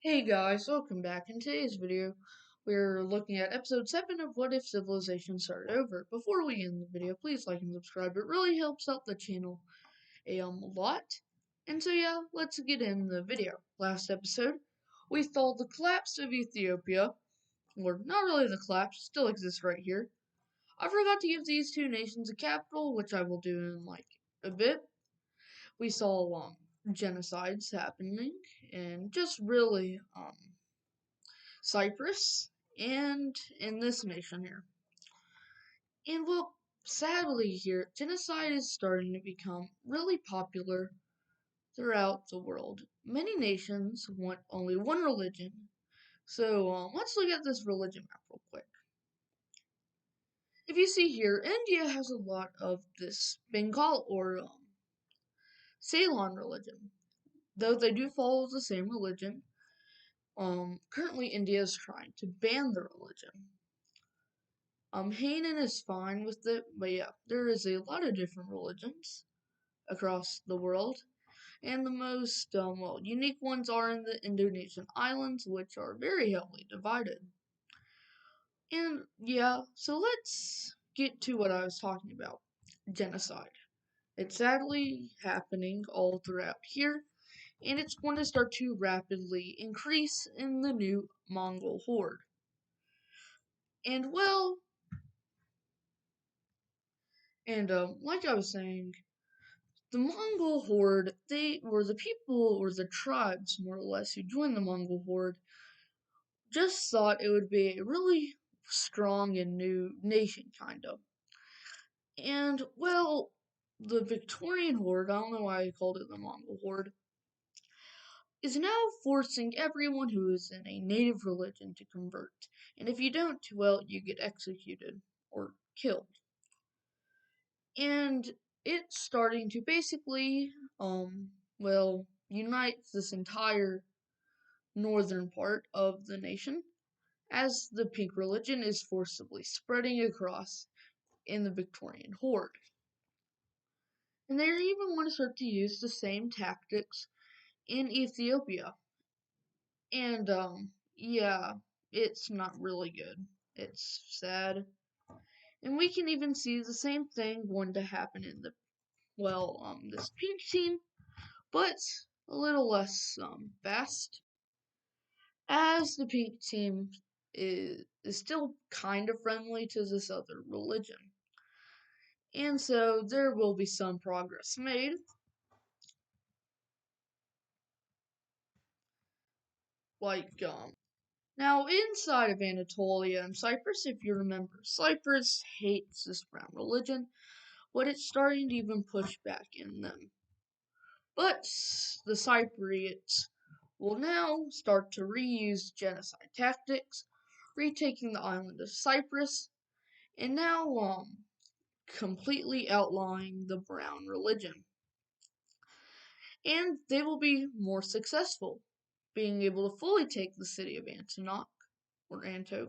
Hey guys, welcome back. In today's video, we're looking at episode 7 of What If Civilization Started Over. Before we end the video, please like and subscribe. It really helps out the channel a lot. And so yeah, let's get in the video. Last episode, we saw the collapse of Ethiopia, or not really the collapse, still exists right here. I forgot to give these two nations a capital, which I will do in a bit. We saw genocides happening, and just really Cyprus, and in this nation here. And well, sadly here, genocide is starting to become really popular throughout the world. Many nations want only one religion. So let's look at this religion map real quick. If you see here, India has a lot of this Bengal or Ceylon religion. Though they do follow the same religion, currently India is trying to ban the religion. Hanan is fine with it, but yeah, there is a lot of different religions across the world, and the most, unique ones are in the Indonesian islands, which are very heavily divided. And yeah, so let's get to what I was talking about, genocide. It's sadly happening all throughout here, and it's going to start to rapidly increase in the new Mongol horde. And well, like I was saying, the Mongol horde, they were the people, or the tribes, more or less, who joined the Mongol horde, just thought it would be a really strong and new nation, kind of. And, well, the Victorian horde, I don't know why I called it the Mongol horde, is now forcing everyone who is in a native religion to convert. And if you don't, well, you get executed or killed. And it's starting to basically, unite this entire northern part of the nation as the pink religion is forcibly spreading across in the Victorian horde. And they even want to start to use the same tactics in Ethiopia. And, yeah, it's not really good. It's sad. And we can even see the same thing going to happen in this pink team, but a little less fast, as the pink team is still kind of friendly to this other religion. And so there will be some progress made. Now inside of Anatolia and Cyprus, if you remember, Cyprus hates this brown religion, but it's starting to even push back in them. But the Cypriots will now start to reuse genocide tactics, retaking the island of Cyprus, and now completely outlawing the brown religion. And they will be more successful, being able to fully take the city of Antioch, or Antok.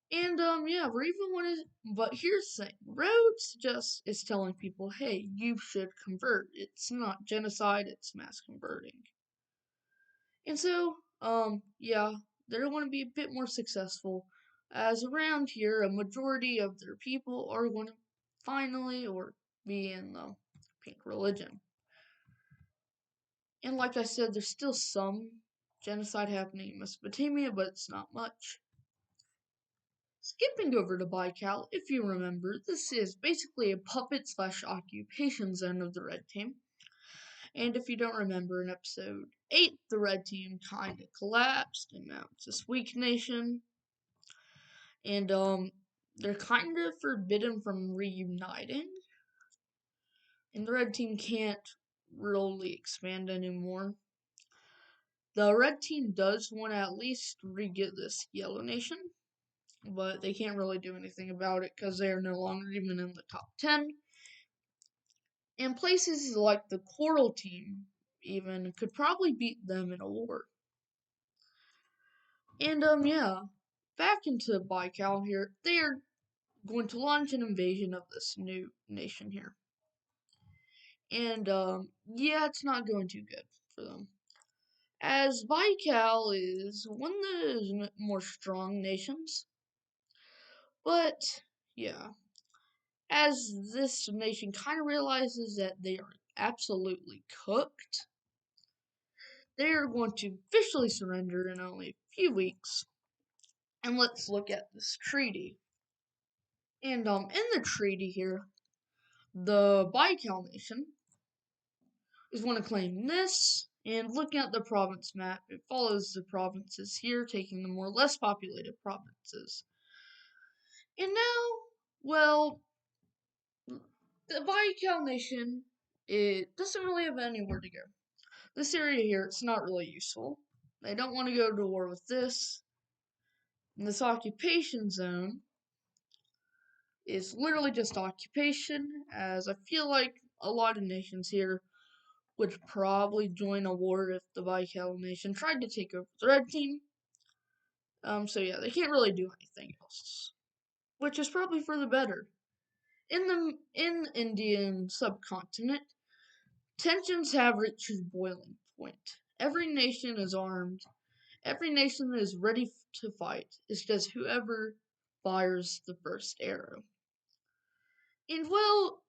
And yeah, we're even want to, but here's the thing, Rhodes just is telling people, hey, you should convert. It's not genocide, it's mass converting. And so, yeah, they're going to be a bit more successful, as around here, a majority of their people are going to finally, or be in the pink religion. And like I said, there's still some genocide happening in Mesopotamia, but it's not much. Skipping over to Baikal, if you remember, this is basically a puppet / occupation zone of the red team. And if you don't remember, in episode 8, the red team kind of collapsed, and now it's this weak nation. And they're kind of forbidden from reuniting. And the red team can't really expand anymore. The red team does want to at least re-get this yellow nation, but they can't really do anything about it because they are no longer even in the top 10. And places like the Coral team even could probably beat them in a war. And yeah, back into Baikal here, they are going to launch an invasion of this new nation here. And yeah, it's not going too good for them, as Baikal is one of the more strong nations. But, yeah, as this nation kind of realizes that they are absolutely cooked, they are going to officially surrender in only a few weeks. And let's look at this treaty. And in the treaty here, the Baikal nation is going to claim this. And looking at the province map, it follows the provinces here, taking the more less populated provinces. And now, well, the Baikal nation, it doesn't really have anywhere to go. This area here, it's not really useful. They don't want to go to war with this. And this occupation zone is literally just occupation, as I feel like a lot of nations here would probably join a war if the Baikal nation tried to take over the red team. So yeah, they can't really do anything else, which is probably for the better. In the Indian subcontinent, tensions have reached a boiling point. Every nation is armed. Every nation is ready to fight. It's just whoever fires the first arrow. And well,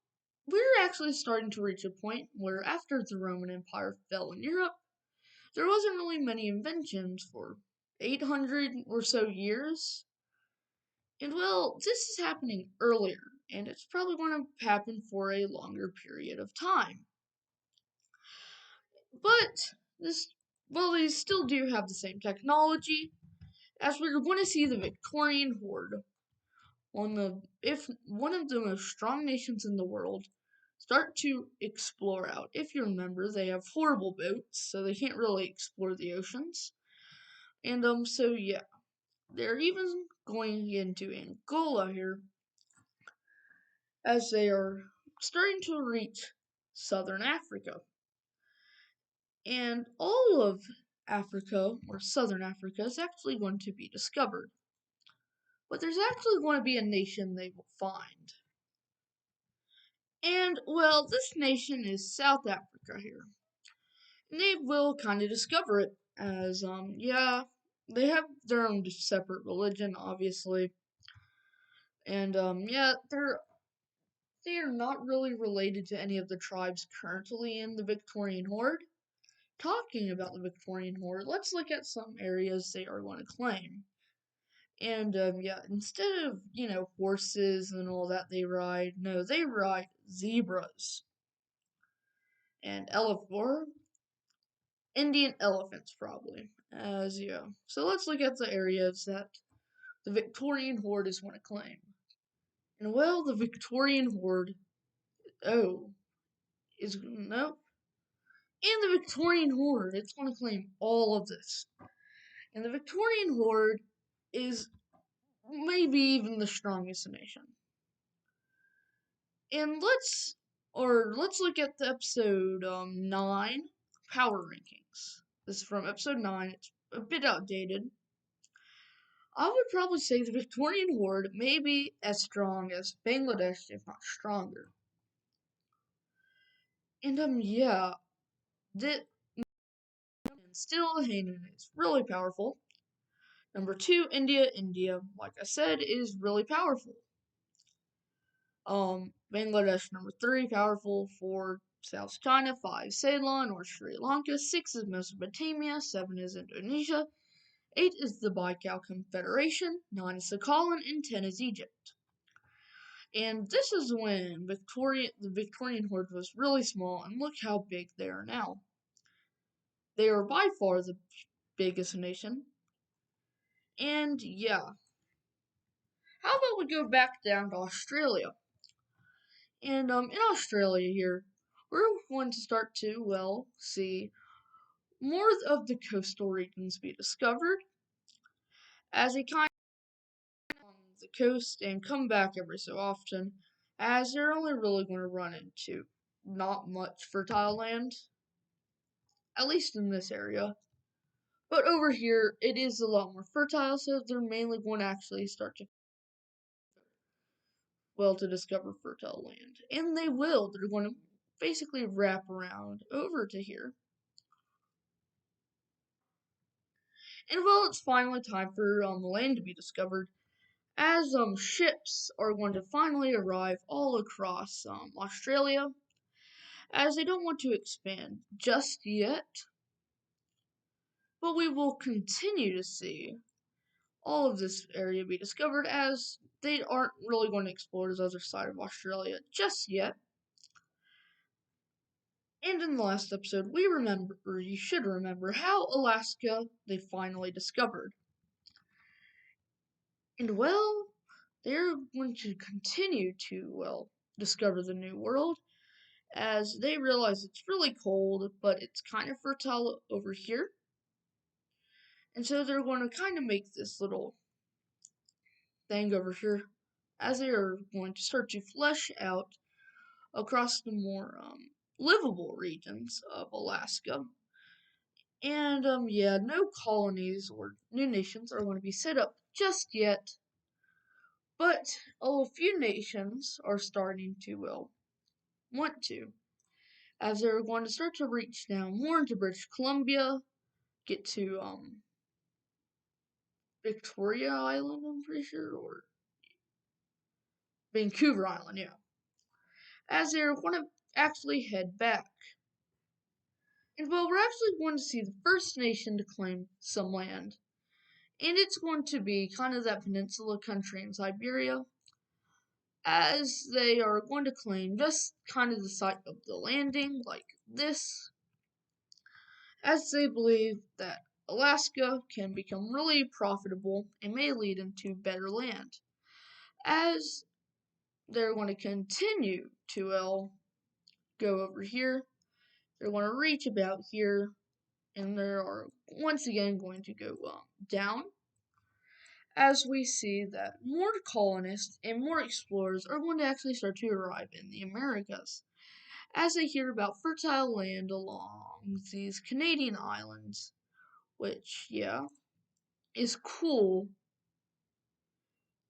we're actually starting to reach a point where after the Roman Empire fell in Europe, there wasn't really many inventions for 800 or so years. And well, this is happening earlier, and it's probably going to happen for a longer period of time. But they still do have the same technology, as we're going to see the Victorian Horde, one of the most strong nations in the world, start to explore out. If you remember, they have horrible boats, so they can't really explore the oceans. And so yeah, they're even going into Angola here, as they are starting to reach southern Africa. And all of Africa, or southern Africa, is actually going to be discovered. But there's actually going to be a nation they will find. And, well, this nation is South Africa here. And they will kind of discover it as, yeah, they have their own separate religion, obviously. And, yeah, they are not really related to any of the tribes currently in the Victorian Horde. Talking about the Victorian Horde, let's look at some areas they are going to claim. And, yeah, instead of, horses and all that they ride, no, they ride zebras. And Indian elephants, probably. As, yeah. So let's look at the areas that the Victorian Horde is going to claim. And, well, the Victorian Horde, nope. And the Victorian Horde, it's going to claim all of this. And the Victorian Horde is maybe even the strongest nation. And let's look at the episode 9 power rankings. This is from episode 9. It's a bit outdated. I would probably say the Victorian Horde may be as strong as Bangladesh, if not stronger. And yeah, still Hanan is really powerful. Number 2, India. India, like I said, is really powerful. Bangladesh, number 3, powerful. 4, South China. 5, Ceylon or Sri Lanka. 6 is Mesopotamia. 7 is Indonesia. 8 is the Baikal Confederation. 9 is Sakhalin. And 10 is Egypt. And this is when the Victorian Horde was really small, and look how big they are now. They are by far the biggest nation. And yeah. How about we go back down to Australia? And in Australia here, we're going to start to, well, see more of the coastal regions be discovered as they kind of on the coast and come back every so often, as they're only really going to run into not much fertile land, at least in this area. But over here, it is a lot more fertile, so they're mainly going to actually start to discover fertile land. And they will. They're going to basically wrap around over to here. And well, it's finally time for the land to be discovered, as ships are going to finally arrive all across Australia, as they don't want to expand just yet, but we will continue to see all of this area be discovered, as they aren't really going to explore this other side of Australia just yet. And in the last episode, you should remember how Alaska they finally discovered. And well, they're going to continue to, discover the New World, as they realize it's really cold, but it's kind of fertile over here. And so they're going to kind of make this little thing over here, as they are going to start to flesh out across the more livable regions of Alaska. And yeah, no colonies or new nations are going to be set up just yet. But a few nations are starting to, want to, as they're going to start to reach down more into British Columbia, get to Victoria Island, I'm pretty sure, or Vancouver Island, yeah. As they're going to actually head back. And well, we're actually going to see the first nation to claim some land. And it's going to be kind of that peninsula country in Siberia, as they are going to claim just kind of the site of the landing, like this, as they believe that Alaska can become really profitable and may lead into better land, as they're going to continue to go over here. They're going to reach about here, and they are once again going to go down, as we see that more colonists and more explorers are going to actually start to arrive in the Americas, as they hear about fertile land along these Canadian islands, which, yeah, is cool.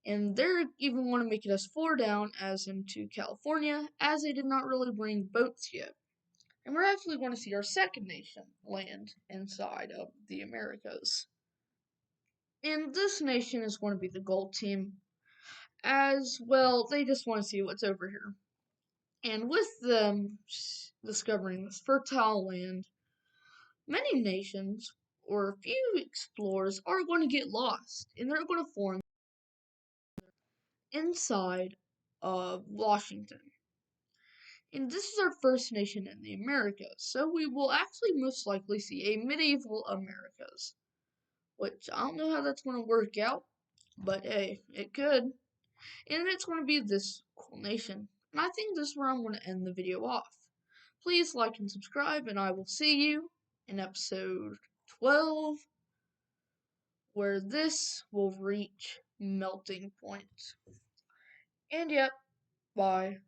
And they're even want to make it as far down as into California, as they did not really bring boats yet. And we're actually going to see our second nation land inside of the Americas. And this nation is going to be the Gold Team, as well, they just want to see what's over here. And with them discovering this fertile land, many nations or a few explorers are going to get lost, and they're going to form inside of Washington. And this is our first nation in the Americas, so we will actually most likely see a medieval Americas, which I don't know how that's going to work out, but hey, it could. And it's going to be this cool nation. And I think this is where I'm going to end the video off. Please like and subscribe, and I will see you in episode 12, where this will reach melting point. And yep, bye.